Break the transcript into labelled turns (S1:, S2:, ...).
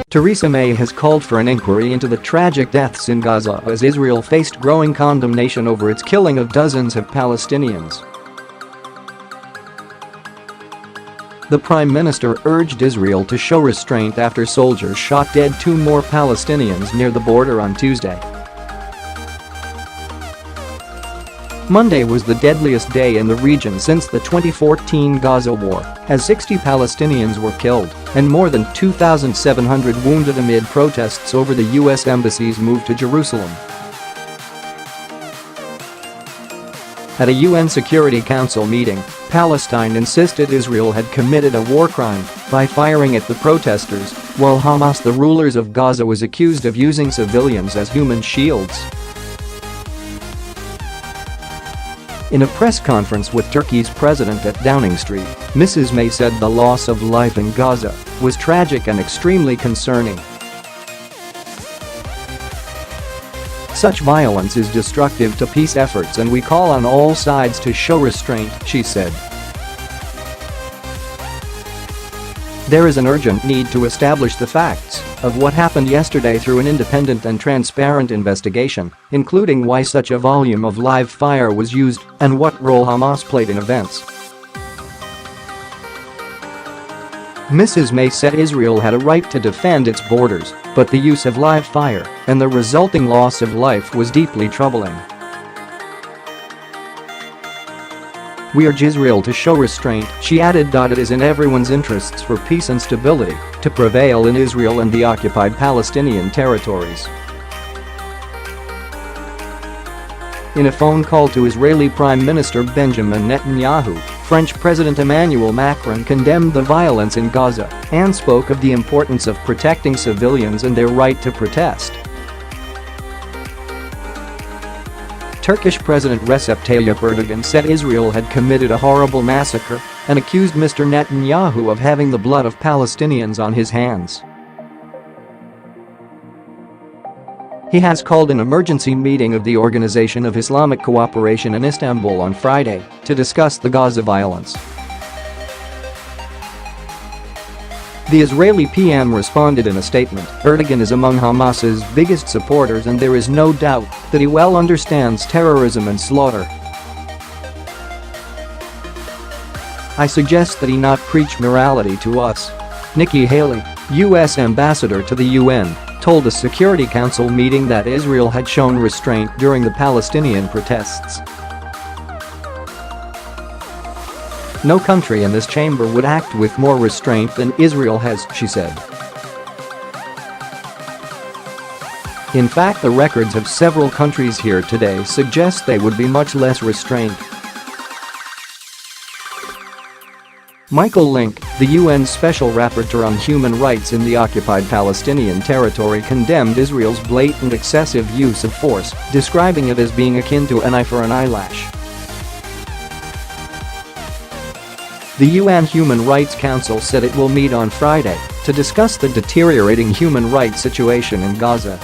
S1: Theresa May has called for an inquiry into the tragic deaths in Gaza as Israel faced growing condemnation over its killing of dozens of Palestinians. The Prime Minister urged Israel to show restraint after soldiers shot dead 2 more Palestinians near the border on Tuesday. Monday was the deadliest day in the region since the 2014 Gaza war, as 60 Palestinians were killed and more than 2,700 wounded amid protests over the U.S. Embassy's move to Jerusalem. At a UN Security Council meeting, Palestine insisted Israel had committed a war crime by firing at the protesters, while Hamas, the rulers of Gaza, was accused of using civilians as human shields. In a press conference with Turkey's president at Downing Street, Mrs May said the loss of life in Gaza was tragic and extremely concerning. Such violence is destructive to peace efforts and we call on all sides to show restraint, she said. There is an urgent need to establish the facts of what happened yesterday through an independent and transparent investigation, including why such a volume of live fire was used and what role Hamas played in events. Mrs May said Israel had a right to defend its borders, but the use of live fire and the resulting loss of life was deeply troubling. We urge Israel to show restraint, she added. It is in everyone's interests for peace and stability to prevail in Israel and the occupied Palestinian territories. In a phone call to Israeli Prime Minister Benjamin Netanyahu, French President Emmanuel Macron condemned the violence in Gaza and spoke of the importance of protecting civilians and their right to protest. Turkish President Recep Tayyip Erdogan said Israel had committed a horrible massacre and accused Mr Netanyahu of having the blood of Palestinians on his hands. He has called an emergency meeting of the Organisation of Islamic Cooperation in Istanbul on Friday to discuss the Gaza violence. The Israeli PM responded in a statement, "Erdogan is among Hamas's biggest supporters and there is no doubt that he well understands terrorism and slaughter. I suggest that he not preach morality to us." Nikki Haley, U.S. ambassador to the UN, told a Security Council meeting that Israel had shown restraint during the Palestinian protests. "No country in this chamber would act with more restraint than Israel has," she said. In fact, the records of several countries here today suggest they would be much less restrained. Michael Lynk, the UN Special Rapporteur on Human Rights in the Occupied Palestinian Territory, condemned Israel's blatant excessive use of force, describing it as being akin to an eye for an eyelash. The UN Human Rights Council said it will meet on Friday to discuss the deteriorating human rights situation in Gaza.